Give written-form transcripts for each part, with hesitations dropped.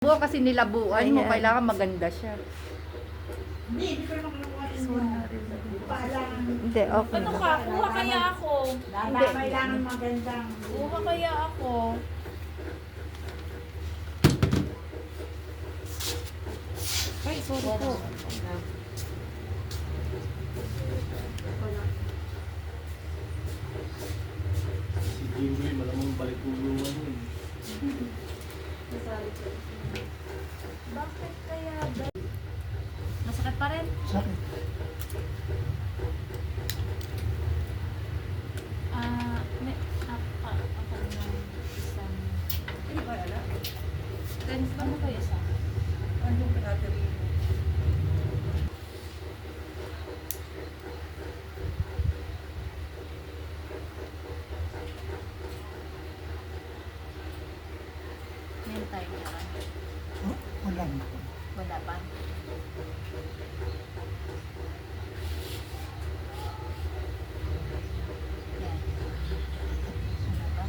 Buo kasi nilabuan mo, Ayan. kailangan maganda siya. Hindi ko naman kinukuha Hindi, okay Ano na. ka? Kuha kaya ako. Kailangan magandang. Kuha kaya ako. Ay, sorry po. Si Jimmy, malamang balik tulungan mo. Bakit kaya ba? Masakit pa rin? Sakit. Ako ng isang... Hindi ba alam? Tense ba mo kayo isa? Anong pinatari mo? May time na ka? Wala na. Wala pa? Yan. Wala pa?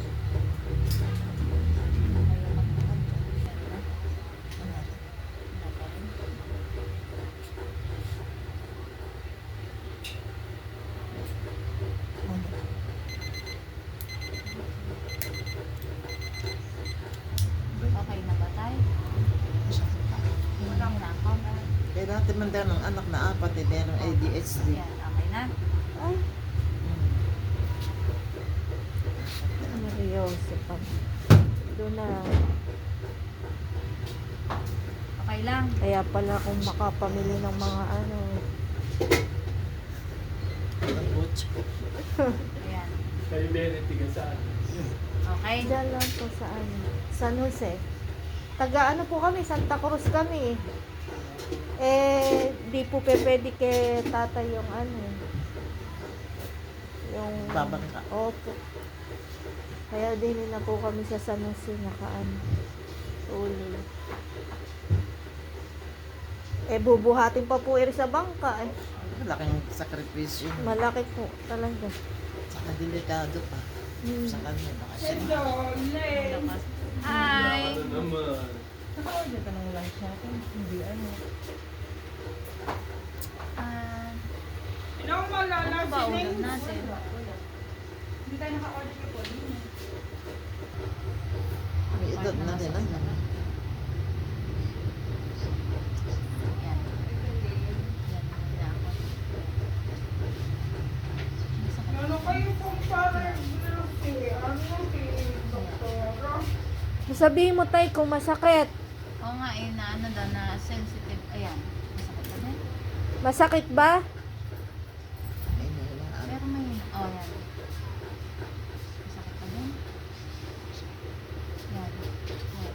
Ayaw magbuhat. Meron na? Wala pa rin? Okay na ba tayo? Wala na ako. Kaya natin man din ng anak na apat eh, merong ADHD. Yan, okay na? Ay, Mariose pa. Doon na. Okay lang. Kaya pala kung makapamili ng mga ano. Ang butch. Ayan. Kayo din, tigasaan. Okay? Diyan lang po sa ano. San Jose. Taga ano po kami, Santa Cruz kami. Di po pwede kay tatay yung ano. Yung... Babangka. Opo. Kaya din na po kami sa San Jose nakaano. Uli. Bubuhatin pa po sa bangka eh. Malaking sakripisyo. Malaki po talaga. Saka delikado pa. Sa kanya, baka siya. Malakas. Hi! Ano naman? Nakawala ka ng lunch natin. Hindi ano. Ah, Wala ano ba ulam natin? May edad na din. Ano? Yan. Yan muna ako. Masakit. Ano kayo kung parang doktora? Sabihin mo tay kung masakit. Oo nga eh, na ano daw, na sensitive. Ayan. Masakit ba din? Masakit ba? Ay, wala. Pero may, oh yan. Masakit pa din? Yan. Yan.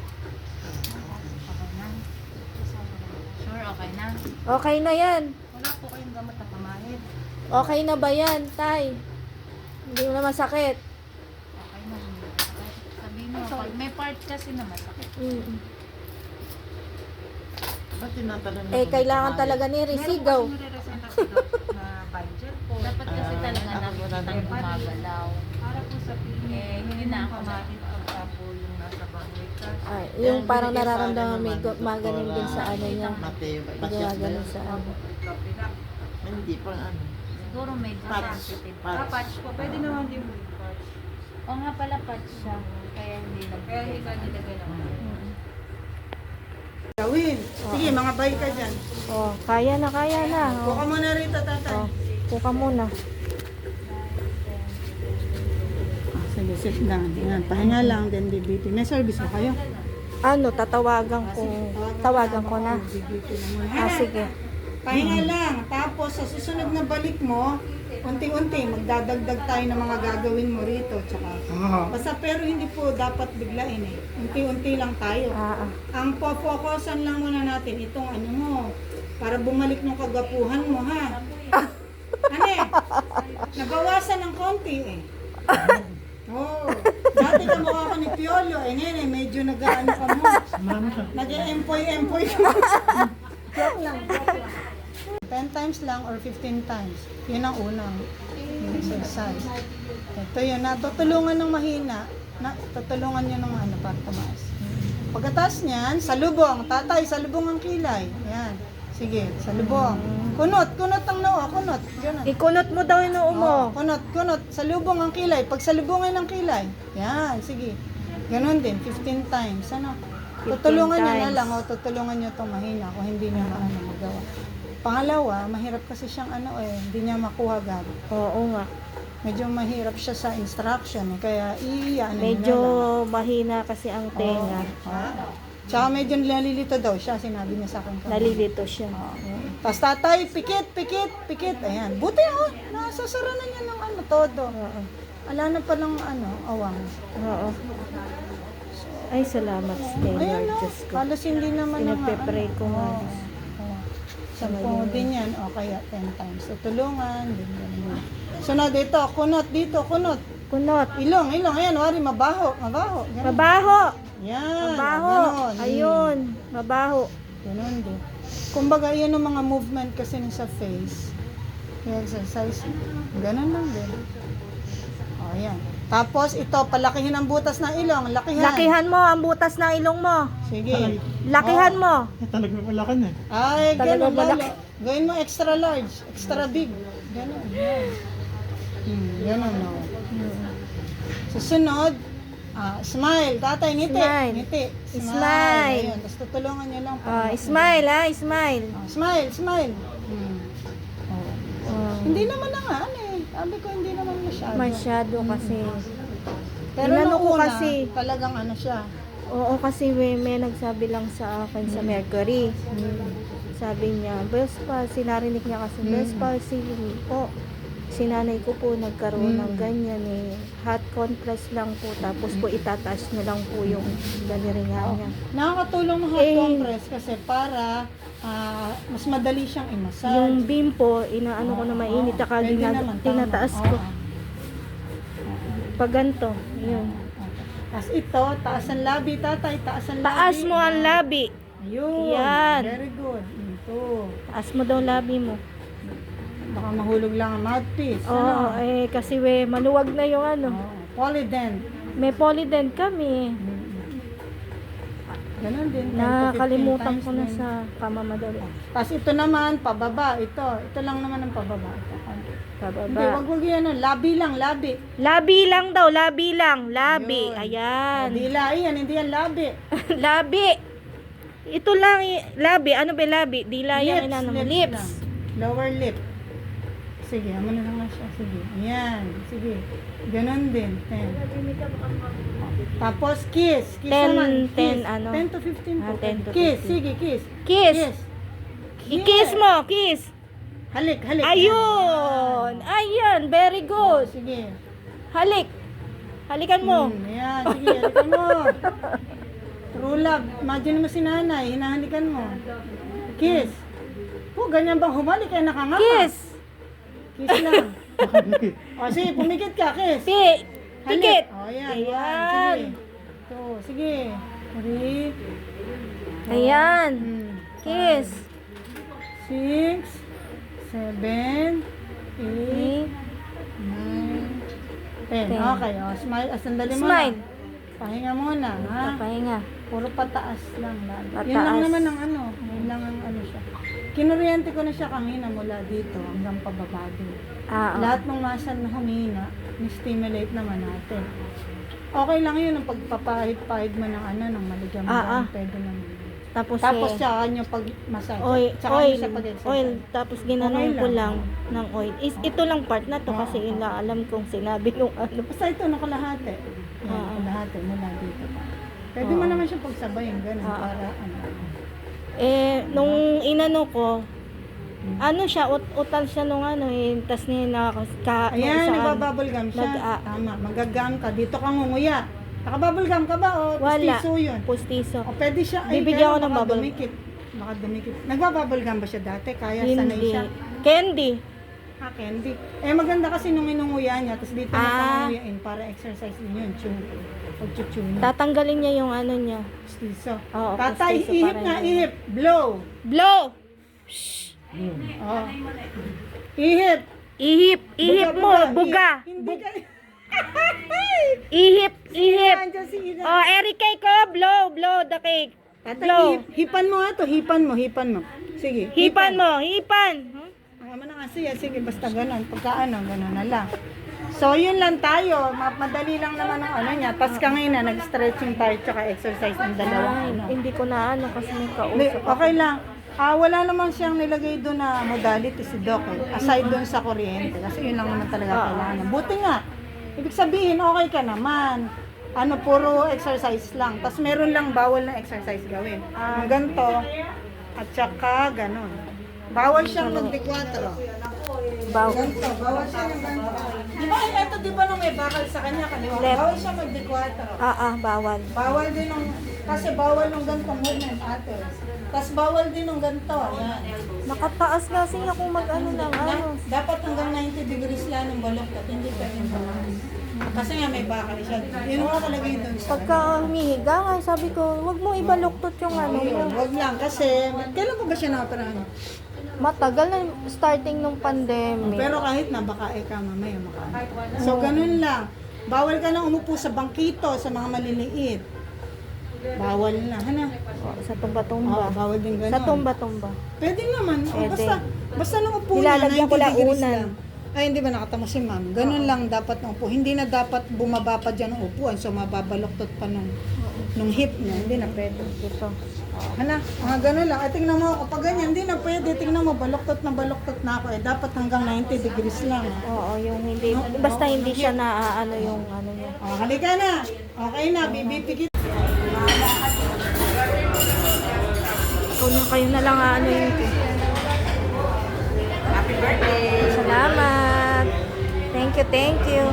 Okay na? Sure, okay na? Okay na yan. Wala po kayong gamot na pamahid. Okay na ba yan, tay? Hindi mo na masakit. Okay na. Hindi masakit. Sabihin mo, pag may part kasi na masakit. Ba't tinatanong mo kung Kailangan kumain? talaga ni Resigaw. nire-resenta si Doc na Biger po. Dapat kasi Ah, talaga ako wala nakikitang din. gumagalaw. Para po sa piling. Hindi na ako Pamahin pagka po yung nasa bangway ka. Ay, yung parang Yung nararamdaman may naman, magaling din sa ano niya. Mateo, ba't siya Gumagaling sa ano. Kape na. Hindi pa ano. Siguro medyo Patch. sensitive. Patch. Patch po. Pwede naman din po yung patch. O nga pala patch siya. Kaya hindi Kaya hindi ka nagbigay. nilagay naman. Gawin. Sige, mga bay ka dyan. Oh, kaya na. Buka mo na rito, tatay. Oh, puka muna. Sige, sit down. Yan, pahinga lang, then BBT. May service ba kayo? Ano, tawagan ko na. BBT na muna. Sige. Pahinga lang. Tapos, sa susunod na balik mo, unti-unti, magdadagdag tayo ng mga gagawin mo rito. Tsaka, basta pero hindi po dapat biglain eh. Unti-unti lang tayo. Ang po-focusan lang muna natin, itong ano mo, para bumalik ng kagapuhan mo, ha? Ano eh? Nabawasan ng konti eh. Oh, dati ka mukha ka ni Piolo, eh ngayon eh, medyo nag-ano ka mo. Nag-empoy-empoy ka mo. Joke lang. 10 times lang or 15 times. Yun ang unang exercise. Ito yun, natutulungan ng mahina, tutulungan nyo ng ano para tumaas. Pagkatapos niyan, salubong. Tatay, salubong ang kilay. Ayan. Sige, salubong. Kunot ang noo, kunot. Ganun. Ikunot mo daw yung noo mo. Kunot. Salubong ang kilay. Pag salubungin ang kilay. Yan, sige. Ganon din, 15 times. Ano? 15 Tutulungan niyo na times. lang o tutulungan niyo itong mahina kung hindi niya magawa. Pangalawa, mahirap kasi siyang hindi niya makuha agad. Oo nga. Medyo mahirap siya sa instruction kaya Medyo mahina kasi ang tenga. Tsaka medyo nalilito daw siya, sinabi niya sa akin. Nalilito siya. Tapos tatay, pikit. Ayan. Buti nasasara na niya ng todo. Oo. Ala na pa ng awang. Oo. Ay, salamat, Stay, Ayan Lord na, Diyos ko. halos hindi naman Pinagpe-pray ko nga. Sampo din yan, o kaya 10 times. Tutulungan, ganyan. Sunod dito, kunot. Kunot. Ilong, ayan, wari, mabaho. Ganun. Mabaho. Yan, Mabaho. ganon. Ayun. Mabaho. Ganon din. Kumbaga, yan ang mga movement kasi sa face. Yung exercise. Ganon lang din. O, yan. Tapos, ito, palakihin ang butas ng ilong. Lakihan mo ang butas ng ilong mo. Sige. Lakihan mo. Talagang malakan eh. Ay, Talagang ganon malaki. lalo. Gawin mo extra large, extra big. Ganon. Yan. Ganon, no. Susunod, smile. Tatay, ngiti. Smile. Ngiti. Smile. Ayun, tapos tutulungan niyo lang. Smile ha, smile. Smile. Hindi naman eh. Sabi ko, hindi naman masyado. Masyado kasi. Pero Inano nung ko una, kasi. talagang siya. Oo, kasi may nagsabi lang sa akin sa Mercury. Sabi niya, sinarinig niya kasi, sinanay ko po nagkaroon ng ganyan hot compress lang po, tapos po itataas niyo lang po yung daliringan niya. Nakakatulong ng hot compress kasi para mas madali siyang i-massage. Yung beam po, inaano ko na mainit, saka Pwede naman, tama. tinataas ko. Oo. Pag ganito, yun. Tapos ito, taas ang labi, tatay, taas ang labi. Taas mo ang labi. Ayun. Yan. Very good. Ito. Taas mo daw labi mo. Baka mahulog lang ang mouthpiece. Oo, kasi maluwag na yung Polydent. May polydent kami. Ganon din. 10 to 15 Nakalimutan times ko na din. sa kamamadali. Tapos ito naman, pababa. Ito lang naman ang pababa. Ito. Hindi, Pababa. wag yan. Labi lang, labi. Labi lang daw, labi lang. Labi. Yun. Ayan. Dila yan, hindi yan labi. Labi. Ito lang, labi. Ano ba labi? Dila yung inano mo. Lips. lang. Lower lip. Sige, amo na lang siya. Sige. Ayan. Sige. Ganon din. 10. Tapos kiss. Kiss 10, naman. 10 Kiss. ano? 10 to 15 po. 10 to Kiss. 15. Sige, kiss. Kiss. Kiss. I-kiss mo, kiss. Halik. Ayun. Ayan, very good. Sige. Halik. Halikan mo. Ayan. Sige, halikan mo. True love. Imagine mo si nanay. Hinahalikan mo. Kiss. Ganyan bang humalik ay nakanganga? Kiss. Kiss lang. O sige, pumikit ka, kiss. Pikit. O yan, Ayan. Sige. 3. Ayan. Kiss. 6, 7, 8, 9, 10. Okay, smile. Sandali mo Smile. na. Pahinga muna, ha? Papahinga. Puro pataas lang. Pataas. Yun lang naman ang yun lang ang siya. Kinuryente ko na siya kanina mula dito hanggang pababa din. Lahat ng muscle na humina, ni-stimulate naman natin. Okay lang yun ang pagpapahid-pahid mo ng ng maligam-gam. Pwede naman. Tapos siya yung pag-massage. Oil. Tapos ginanong Okay ko lang. lang ng oil. Ito lang part na to kasi alam kong sinabi yung Basta ito nakalahati. Nakalahati mula dito. Pwede mo naman siya pagsabayin, ganun, para nung inano ko, siya, utal siya nung tas niya ayan, nagbabubble gum siya. Tama, magagam ka. Dito ka ngunguya. Nakabubble gum ka ba o Wala. pustiso yun? Pustiso. O pwede siya, Bibigyan ko pero ng baka bubble. Baka dumikit. Nagbabubble gum ba siya dati? Kaya sanay Hindi. siya? Candy. Candy. Maganda kasi nung inunguya niya, tapos dito na pangunguyain para exercise din yun. Pag-chew na. Tatanggalin niya yung niya. Pustiso. Oo, Tatay, pustiso ihip para na, yun. ihip. Blow. Blow! Ihip. Ihip mo, buga. Hindi ka... Ihip, ihip. Nandiyan si Ina. Oh, Eric cake ko. Blow the cake. Blow. Hipan mo nga to, hipan mo. Sige. Hipan mo, hipan. Ang na nga siya, sige, basta ganun. Pagka ganun na lang. So, yun lang tayo. Madali lang naman ang niya. Tapos kanina, nag-stretching tayo tsaka exercise ng dalawa. Hindi ko na kasi may Hindi, kausap. okay lang. Wala naman siyang nilagay doon na modality si Doc. Aside doon sa kuryente. Kasi yun lang naman talaga kailangan. Buti nga. Ibig sabihin, okay ka naman. Puro exercise lang. Tapos meron lang bawal na exercise gawin. Ganito. At saka ganun. Bawal siyang magdikwatro. Ganito. Bawal siya ng ganito. Di ba, ito di ba nung may bakal sa kanya kaliwa? Left. Bawal siya magdikwatro. Bawal. Bawal din nung, kasi bawal nung ganitong movement ate. Tapos bawal din nung ganito. Ayan. Nakataas kasi ako mag-ano ng ano. Dapat hanggang 90 degrees lang ng baloktot, hindi pwedeng tumaas. Kasi nga may bakal siya. Yun ang nakalagay doon sa Pagka humihiga nga, sabi ko, wag mo ibaluktot yung ano mo. Huwag lang kasi, kailan ko ba siya na-operahan? Matagal na starting nung pandemic. Pero kahit na, baka eka mamaya makaano. So ganun lang. Bawal ka lang umupo sa bangkito, sa mga maliliit. Bawal na. Sa tumba-tumba. Bawal din ganun. Sa tumba-tumba. Pwede naman. Pwede. Basta nung upo Nilalagyan ko lang 90 degrees unan. lang. Ay, hindi ba nakatama si ma'am? Ganun lang dapat ng upo. Hindi na dapat bumaba pa dyan ng upuan. So, mababaloktot pa nung hip niya. Hindi na pwede. Ito. Mga ganun lang. Ay, tingnan mo, kapag ganyan, hindi na pwede. Tingnan mo, baloktot na ako. Dapat hanggang 90 degrees lang. Oo, yung hindi, basta hindi siya na ano yung ano niya. Halika na. Okay na, bibipikit. Kayo na lang ano yun. Happy birthday! Salamat. Thank you.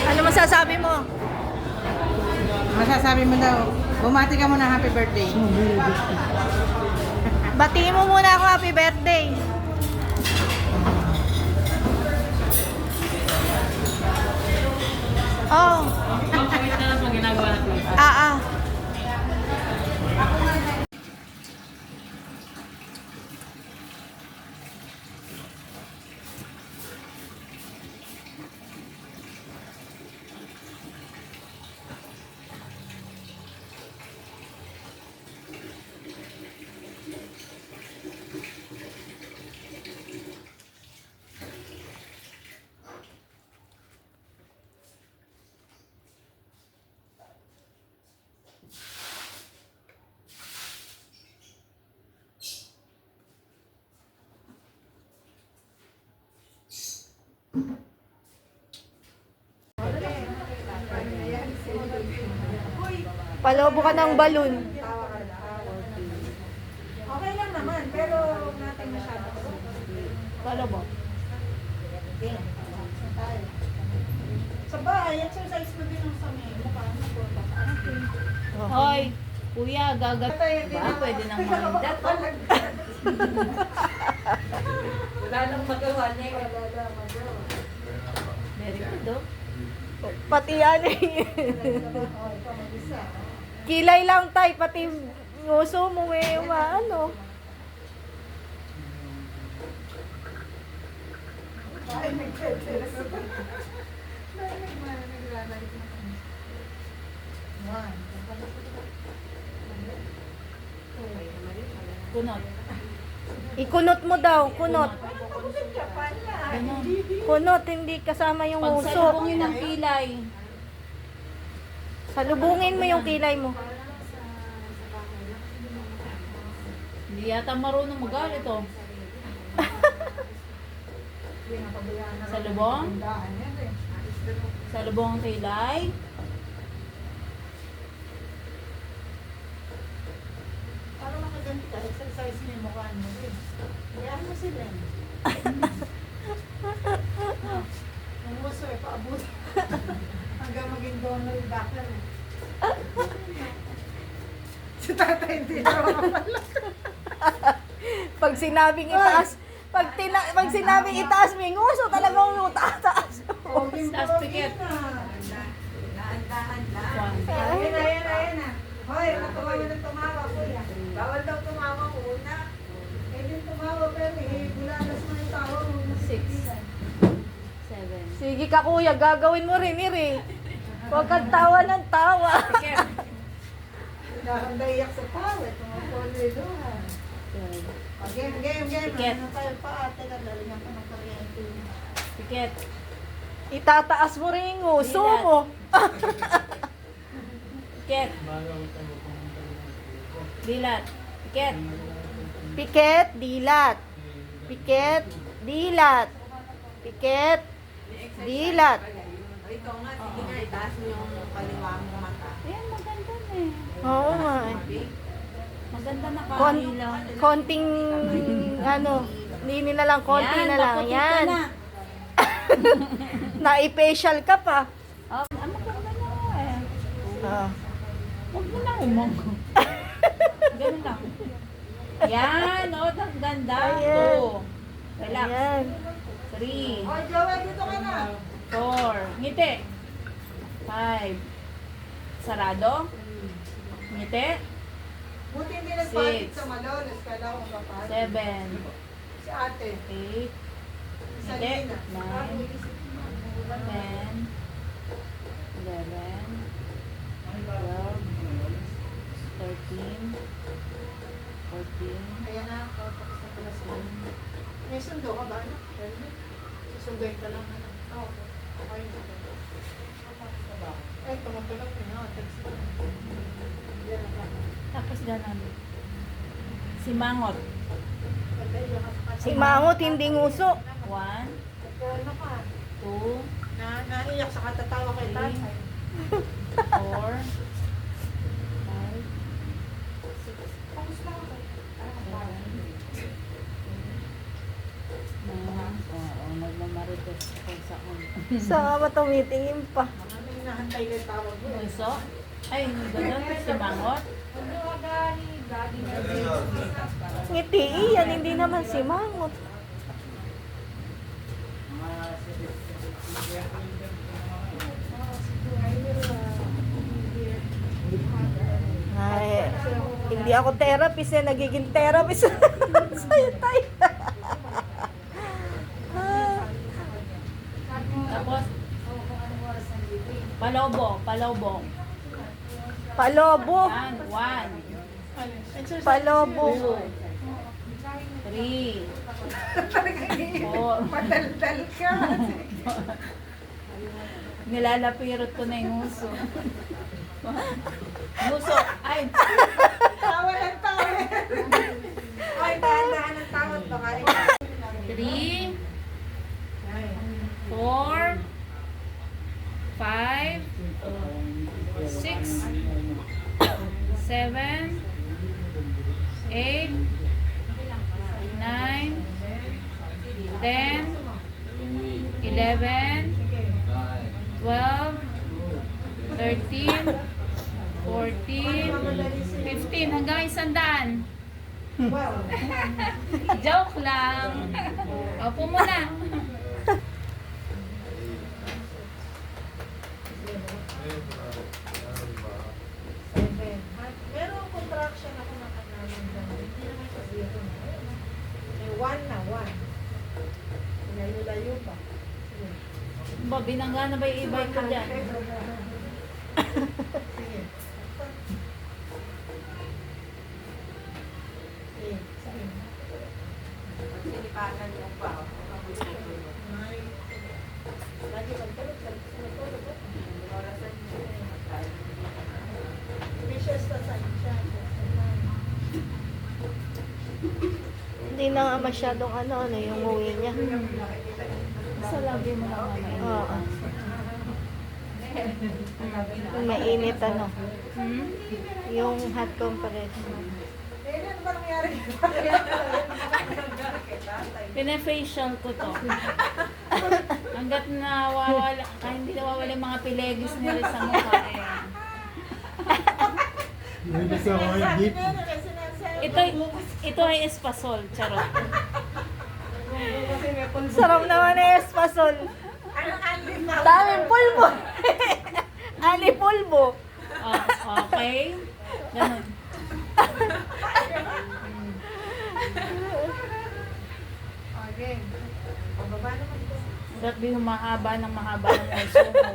Ano masasabi mo? Masasabi mo daw, bumati ka muna happy birthday. Batiin mo muna ako happy birthday. Oh. Ah. Palobo ka ng balon. Okay lang naman, pero natin masyado. Palobo. Sa bahay, exercise ko din ang sa may mukha. Hoy, kuya, gagat. Ba, pwede nang malindat. Wala nang magawa niya. Very good, oh. Pati yan eh. Kilay lang tay, pati nguso mo eh, ano. Kunot. Ikunot mo daw, kunot. Kunot, hindi kasama yung nguso. Pagsalubungin ng kilay. Salubungin mo yung kilay mo. Hindi yata marunong magalit, oh. Salubong? Salubong ang kilay? Para makaganti ka, exercise mo yung mukha mo rin. Kaya mo sila. Ang muso eh, paabot. Hanggang maging Donald Duck lang eh. Si tatay hindi na mapapala. Pag sinabing itaas, pag sinabing itaas, may nguso talaga yung tataas. Taas pikit. Ayan na. Hoy, tumawa na tumawa, kuya. Bawal daw tumawa una. Pwede tumawa, pero bulalas mo yung tawa mo. 6. Sige ka kuya, gagawin mo rin, Iri. Huwag kang tawa ng tawa. Nakakandayak sa pawit. Mga poliluhan. Game. Tiket. Ano tayo pa? Teka, lalagyan pa ng kuryente. Tiket. Itataas mo rin yung uso mo. Tiket. Dilat. Tiket. Piket, dilat. Piket, dilat. Piket, dilat. Rito nga, sige nga, itaas mo yung kaliwa mong mata. Ayan, maganda na eh. Oo nga. Maganda na Kon kahilaw. konting, ano, nini na lang, konti na lang. paputi ka Yan. na. Na-facial ka pa. Oh, maganda na. Ayan. Ah. Huwag mo na umong. Ganun lang. Yan, oh, ang ganda. Ayan. 2. Relax. Ayan. 3. Oh, Joey, dito ka na. 4. Ngiti. 5. Sarado. Ngiti. Buti hindi nagpalit 6. sa Malolos. Kala ko kapatid. 7. Si ate. 8. Sa Ngiti. Lina. 9. 10. 11. 12. 13. 14. Kaya na, tapos na pala sila. May sundo ka ba? Ano? Susunduin ka lang. Ano? Oo. Okay na. Eh, tumutulog na. Text mo. Yan na lang. Tapos ganun. Si Mangot. Si Mangot, hindi nguso. 1, Ano ka? 2, Naiyak sa katatawa kay tatay. 4, 5, Kamusta ka? 9, nagmamarites kung saan. Sa ba tumitingin pa? Ano yung nahantay na tawag mo? Puso? Ay, ganun. Si Mangot. Ngiti, yan, hindi naman si Mangot. Ay, hindi ako therapist eh, nagiging therapist sa'yo tayo. Tapos, palobo. Palobo. Yan, 1, Palobo. 3, 4. Padaldal ka. Nilalapirot ko na yung nguso. Nguso. Ay, Tawa ng tawa. Ay, dahan-dahan ng tawad baka. 3, 4, 5, 6, 7, 8, 9, 10, 11, 12, 13, 14, 15, hanggang 100. Joke lang. Opo muna. Merong contraction ako ng kanalang dyan. Hindi naman sa zero na. May 1 na, 1. Layo-layo pa. Ba, binangga na ba yung ibay ko dyan? Sige. Sige. Sinipakan mo pa. Lagi magtulog sa tulog. Orasan mo. Vicious na sa siya. Hindi na nga masyadong ano yung uwi niya. Sa lagi mo na Oo. Yung mainit ano. Yung hot compress. Eh, ano ba nangyari? Pina-facial ko to. Hanggat nawawala, hindi nawawala yung mga pilegis nila sa mukha eh. Ito ay espasol, charot. Sarap naman eh, espasol. Daming pulbo. Ali pulbo. Oh, okay. Ganun. Okay. Pababa naman ito. Sabi humahaba ng mahaba ng uso mo.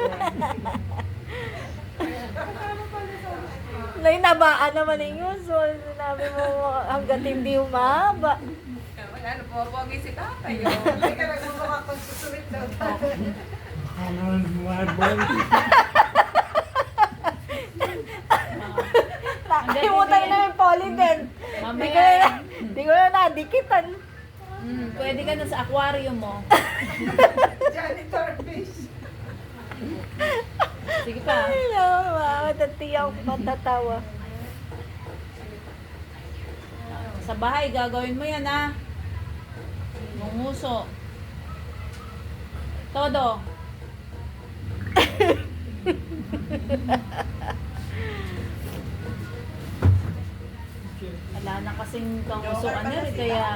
Nainabaan naman yung uso. Sinabi mo hanggat hindi humahaba. Wala na po, huwag si tatay. Hindi ka nagmumukha pag susulit daw. Ano ang buwan? Nakalimutan na yung polydent. Mamaya, Di ko na nadikitan. pwede ka na sa aquarium mo. Janitor fish. Sige pa. Hello, matatiyak, matatawa. Sa bahay, gagawin mo yan, ha? Munguso. Todo. Wala na kasing kangusuan na rin, kaya...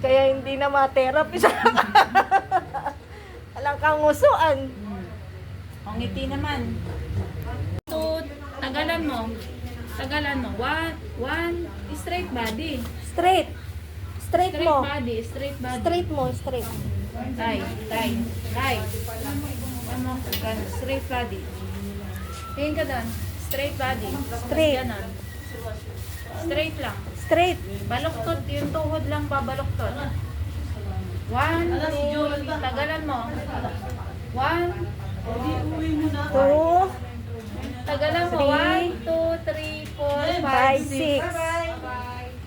Kaya hindi na ma-therapy sa Alang kangusuan. Ang ngiti naman. So, tagalan mo. Tagalan mo. One straight body. Straight. Straight Straight mo. body. Straight body. Straight mo, straight. Tay. Ano? Ganun. Straight body. Tingin ka doon. Straight body. Straight. Ganon. Straight lang. Straight. Baluktot. Yung tuhod lang babaluktot. 1, 2, tagalan mo. 1, 2, tagalan mo. 1, 2, 3, 4, 5, 6. 5, 6.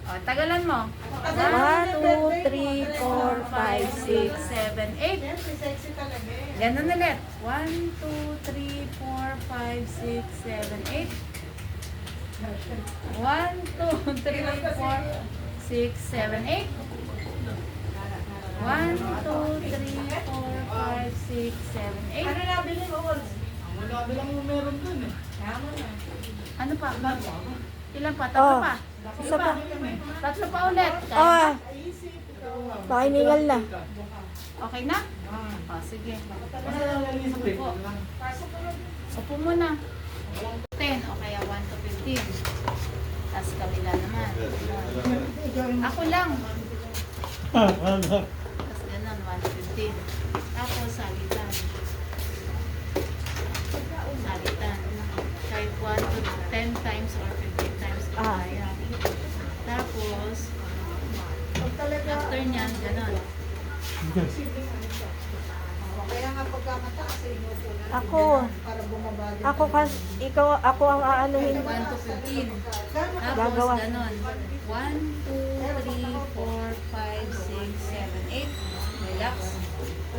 O, tagalan mo. 1, 2, 3, 4, 5, 6. 7, 8. Ganun ulit. 1, 2, 3, 4, 5, 6, 7, 8. 1, 2, 3, 4, 6, 7, 8. 1, 2, 3, 4, 5, 6, 7, 8. Ano nabili mo? Wala bilang mo meron dun eh. Ano pa? Ilan pa? Tatlo pa? Isa pa. Tatlo pa ulit. Ah. Pakiningal na. Okay na? O, sige. Upo. Upo muna. 10 o kaya 1 to 15. Tapos kabila naman. Ako lang. Tapos ganun, 1 to 15. Tapos sagitan. Sagitan. Kahit 1 to 10 times or 15 times kung kaya. Tapos, after nyan, ganun. Kaya nga pagkamataas sa inyo po na Ako. para bumaba din. Ako ang aanuhin. 1 to 15. Tapos, Gagawa. ganon. 1, 2, 3, 4, 5, 6, 7, 8. Relax.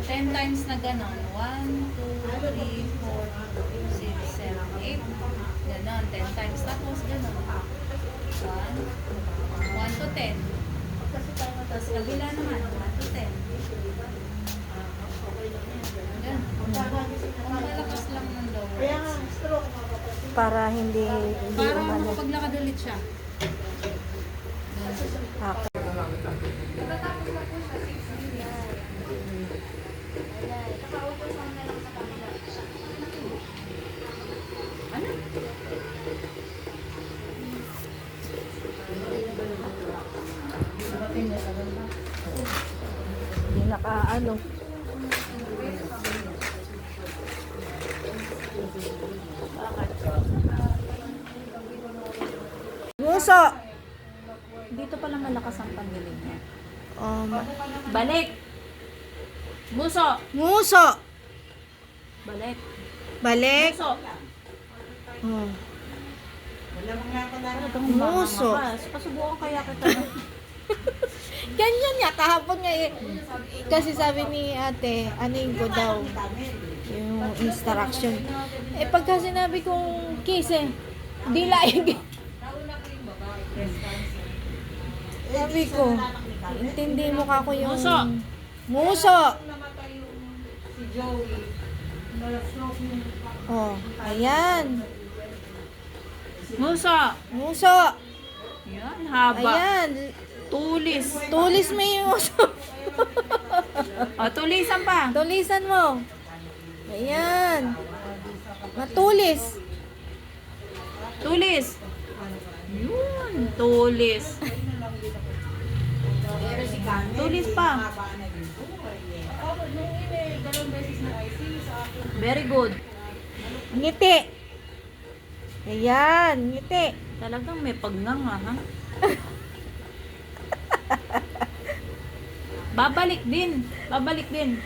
10 times na ganon. 1, 2, 3, 4, 6, 7, 8. Ganon. 10 times. Tapos, ganon. 1 to 10. Tapos, kabila naman. 1 to 10. Ganon. Kung malakas lang ng lower. Kaya nga, stroke mga kapatid. Para hindi Para umano. makapaglakad ulit siya. Ako. Ano? Hindi nakaano. Nguso. Dito pala malakas ang pandilig niya. Balik. Muso! Nguso. Balik. Balik. Muso! Oh. Talagang Muso. Pasubukan kaya kita. Ganyan nga, kahapon nga eh. Kasi sabi ni ate, anuin ko daw yung instruction. Eh pagka sinabi kong kiss eh, di laing. Sabi ko, intindi mo ka ko yung... Muso. Muso! Oh, ayan. Muso! Muso! Yan, haba. Ayan. Tulis. Tulis mo yung muso. O, tulisan pa. Tulisan mo. Ayan. Matulis. Tulis. Yun, tulis. Tulis pa. very good. Ngiti. Ayan, ngiti. Talagang may pagnganga, ha? Babalik din. Babalik din.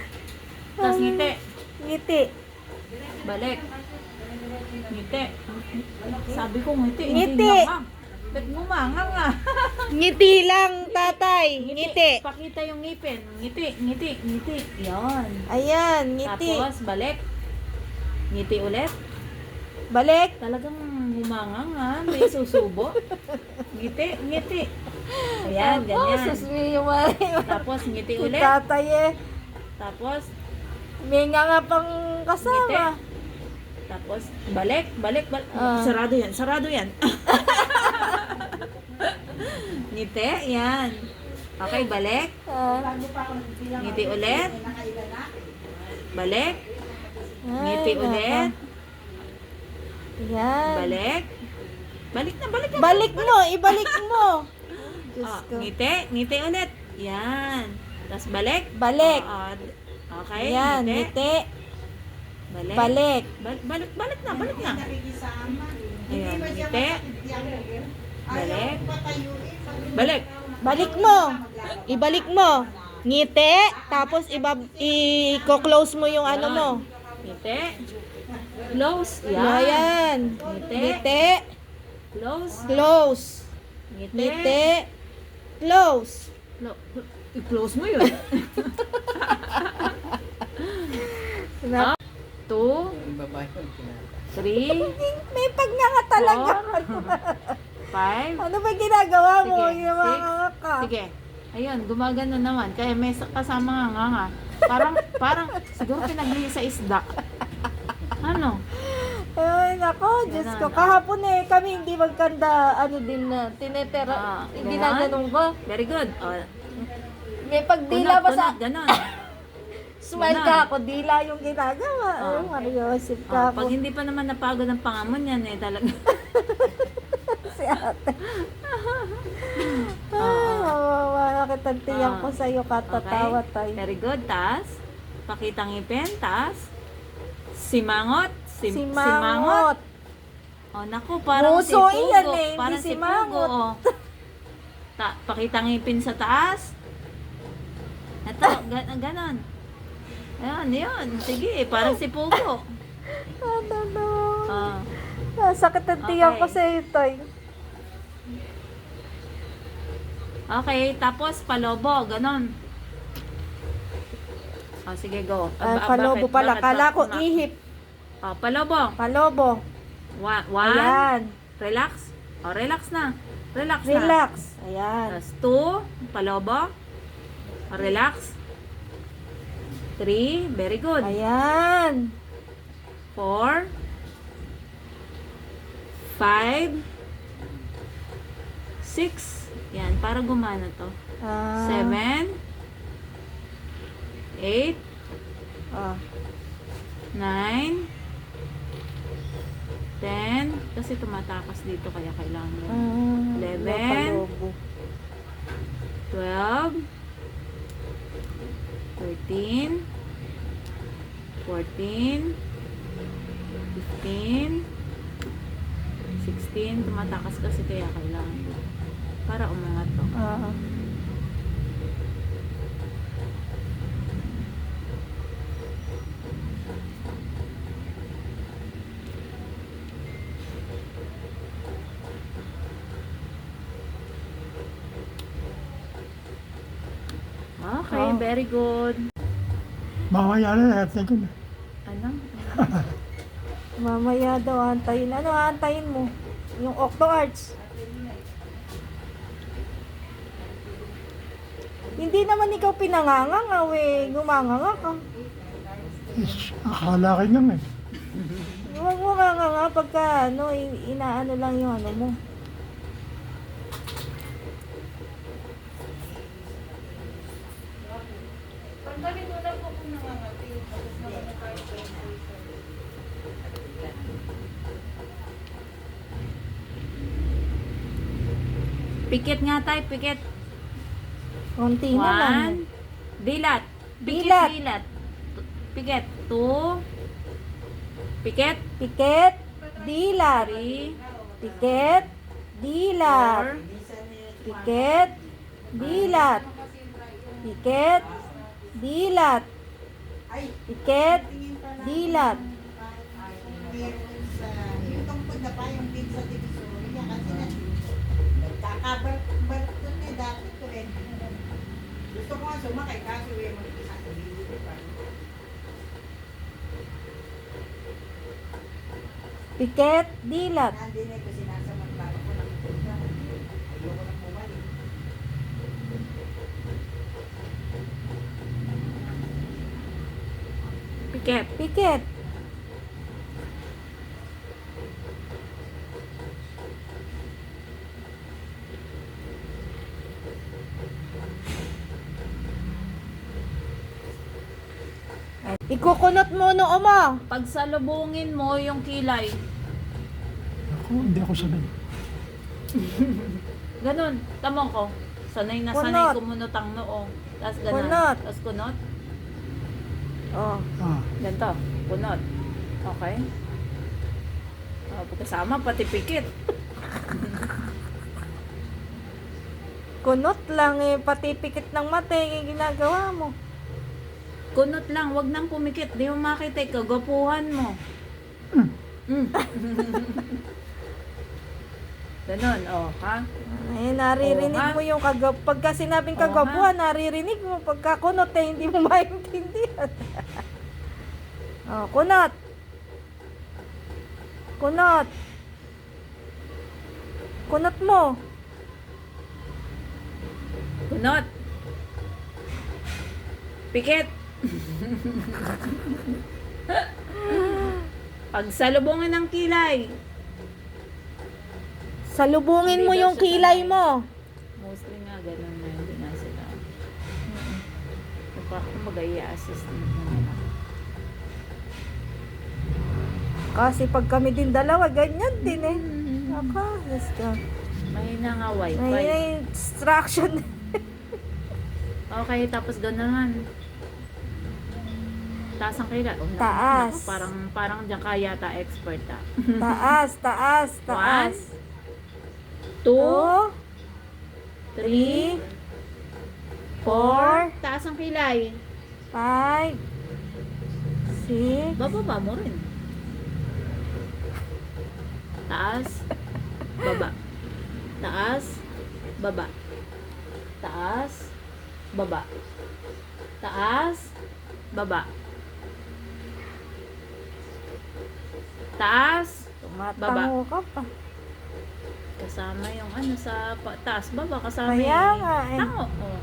Tapos ngiti. Ngiti. Balik. Ngiti. Sabi ko ngiti. Ngiti. Hindi nga. Ba't gumanga nga? Ngiti lang, tatay. Ngiti. Pakita yung ngipin. Ngiti, ngiti, ngiti. Yan. Ayan, ngiti. Tapos balik. Ngiti ulit. Balik. Talagang humanga nga. May susubo. Ngiti, ngiti. Ayan, ganyan. Susmi yung mga Tapos ngiti si ulit. tatay eh. Tapos May nga pang kasama. Tapos, balik. Ah. Sarado yan. Ngiti, yan. Okay, balik. Ah, Ngiti ulit. Balik. ay, Ngiti ulit. Yan. Balik. Balik na. Balik mo, ibalik mo. Diyos Ah, ko. ngiti ulit. Yan. Tapos balik. Balik. Okay, Yan, ngiti. ngiti. Balik. Balik. Balik na. Ayan, ngiti. Balik. Balik. Balik mo. Ibalik mo. Ngiti, tapos i-close mo yung ano mo. Ngiti. Close. Ayan. Ngiti. Ngiti, Close. close. Ngiti. Ngiti, close. I-close mo yun. 2, Yung babae yung kinata. 3, May pagnganga talaga. 5. Ano ba ginagawa mo? Sige, Yung mga ka. Sige. Ayun, gumagano naman. Kaya may kasama nga. Parang, siguro pinaglihi sa isda. Ano? Ay, nako, Diyos ko. Ganun. Kahapon kami hindi magkanda, din na, tinetera, hindi na ganun ko. Very good. May pagdila pa sa, Ganon. smile Ganon. ka ako, dila yung ginagawa. Oh, Mariosip ka Pag ako. hindi pa naman napagod ang pangamon yan talaga. Si ate. Ay, mawawa kita tiyak ko sa'yo, katatawa tayo. Very good. Tas, pakitang ngipin. Tas, simangot. Simangot. Oh, naku, parang Puso si Pugo. iyan hindi Parang si simangot. Pugo, oh. Pakitang ngipin sa taas. Ito, ganon. Ayan. Sige, parang si Pugo. Ano. Oh. Sakit ang tiyak ko Okay. sa'yo, Toy. Okay, tapos palobo, ganon. Oh, sige, go. Palobo pala. Kala ko ihip. Oh, palobo. Palobo. One. Ayan. Relax. Oh, relax na. Relax. Ayan. Tapos 2, palobo. Oh, relax. 3, very good. Ayan. 4, 5, 6. Yan, para gumana to. 7, 8, Ah. 9, 10. Kasi tumatakas dito kaya kailangan mo. 11, Palobo. 12, 13, 14, 15, 16. Tumatakas kasi kaya kailangan mo. Para umangat to. Ah. Okay, very good. Mamaya na, natin ko na. Ano? Mamaya daw antayin. Ano antayin mo? Yung Octo Arts. Hindi naman ikaw pinanganganga, gumanganga ka. Akala ko niyan eh. Huwag mo nga pagka inaano lang yung ano mo. Pikit nga tayo, pikit. Konti na lang. 1. Dilat. Pikit, Dilat. dilat. Pikit. 2, Pikit. Pikit. Dilat. 3, Pikit. Dilat. 4, Pikit. Dilat. Pikit. Dilat. Pikit. Dilat. Yung tungkol na pa yung din sa Divisoria kasi nagkakabarat doon dati ko rin. Gusto ko nga sumakay kaso yung mag-isa sa video pa. Pikit. Dilat. Nandun ko sinasamantala ko ng punta. Ayoko na bumalik. pikit. Pikit. Ikukunot mo noo mo. Pag salubungin mo yung kilay, Hindi ako sanay. ganun, tamang ko. Sanay na sanay Kunot. kumunot ang noo. Tapos ganun. Kunot. Tapos kunot. Oh. Ganito. Kunot. Okay. Pagkasama, pati pikit. Kunot lang eh, pati pikit ng mata yung ginagawa mo. Kunot lang, wag nang pumikit. Di mo makita yung kagapuhan mo. Mm. Ganun, oh, ha? Eh, naririnig Oo, ha? mo yung pagka sinabing Oo, kagabuhan, naririnig mo. Pagka kunot eh, hindi mo maintindihan. Oh, kunot. Kunot. Kunot mo. Kunot. Pikit. Pag salubungin ng kilay. Salubungin mo Hindi daw yung siya kilay sanay. mo. Mostly nga ganun na hindi na sila. Kumbaga i-assist naman ako. Kasi pag kami din dalawa, ganyan din eh. Aka, let's go. Mahina nga wifi. May instruction. Okay, tapos gano'n. Taas ang kilay. Oh, naku, Taas. naku, parang diyan ka yata expert ah. Taas, taas, taas. 1, 2, 3, 4. Taas ang kilay. 5, 6, Bababa mo rin. Taas, baba. Taas, baba. Taas, baba. Taas, baba. Taas, tumatango ka pa. kasama yung ano sa taas, baba, kasama Kaya yung nga eh. tango. Oh.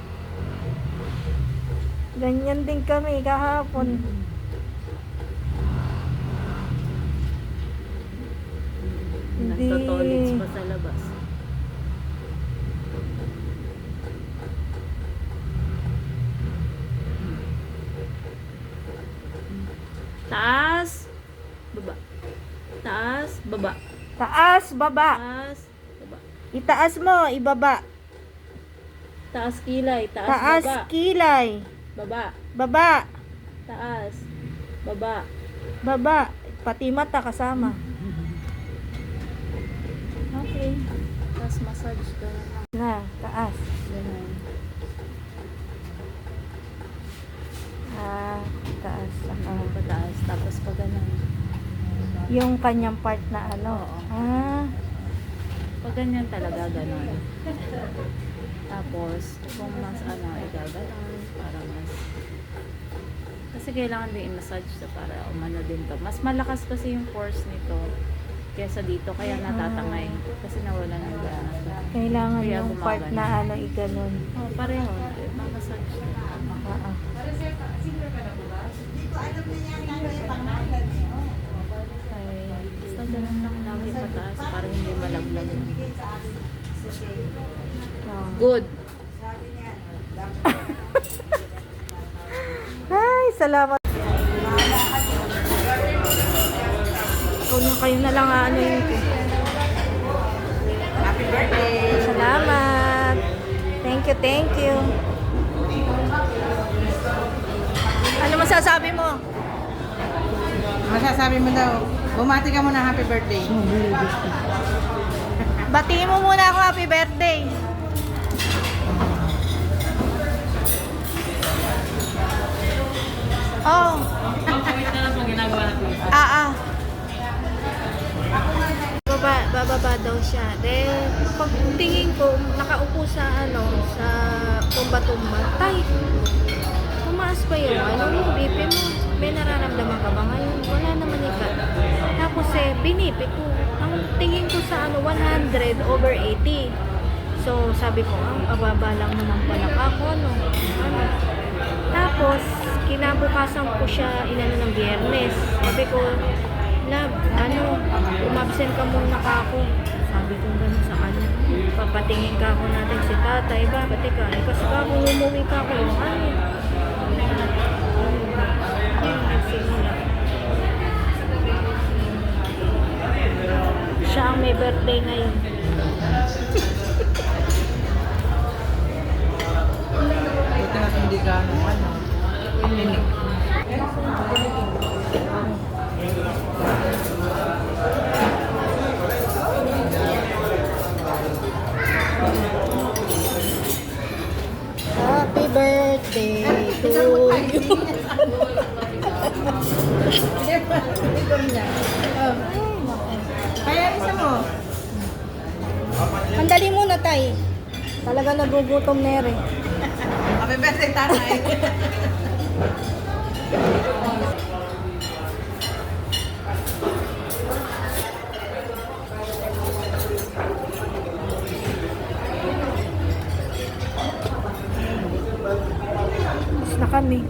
Ganyan din kami kahapon. Hindi. Nagtotolits pa sa labas. Taas, baba. Taas, baba. Taas, baba. Taas, baba. Itaas mo, ibaba. Taas kilay, taas, Taas, baba. kilay. Baba, Baba. taas, baba. Baba. Pati mata kasama. Okay. Taas massage ka. Na, taas. Ganun. Ah, taas. Pataas, tapos pa ganun. Yung kanyang part na ano. Oo. Ah, Pag ganyan talaga, ganun. Tapos, kung mas ano, igaganon, para mas... Kasi kailangan din i-massage sa para umano din to. Mas malakas kasi yung force nito kesa dito, kaya natatangay. Kasi nawala ng gana. kailangan Kaya yung part gumagano. na ano, iganon. Oh, pareho. Ma-massage din. Ah, ah. Hindi ko alam na yan ano yung pangalan eh. Ay, basta ganun lang lagi pataas para hindi malaglag. Bigay sa akin si Shay. Oh. Good. Sabi niya, Ay, salamat. Kayo na lang ano yun. happy birthday! Salamat. Thank you, thank you. Ano masasabi mo? Masasabi mo daw, bumati ka muna happy birthday. Batiin mo muna ako happy birthday. Oh. Bababa daw siya. Then, pag tingin ko, nakaupo sa sa tumba-tumba. Tay, tumaas pa yung BP mo. May nararamdaman ka ba ngayon? Wala naman ika. Tapos binipi ko. Ang tingin ko sa 100/80. So, sabi ko, ababa lang naman pala ako, Tapos, kinabukasan ko siya ng Biyernes. Sabi ko, love, umabsent ka muna ka ako. Sabi ko gano'n sa kanya. Papatingin ka ako natin si tatay. Bakit ikaw? Kasi kung umuwi ka ako, nagsimula. Siya ang may birthday ngayon. Buti na hindi ka clinic. Happy birthday to you. Kaya isa mo. Andali muna, tay. Talaga nagugutom na rin. Happy birthday, tatay. Tapos na kami.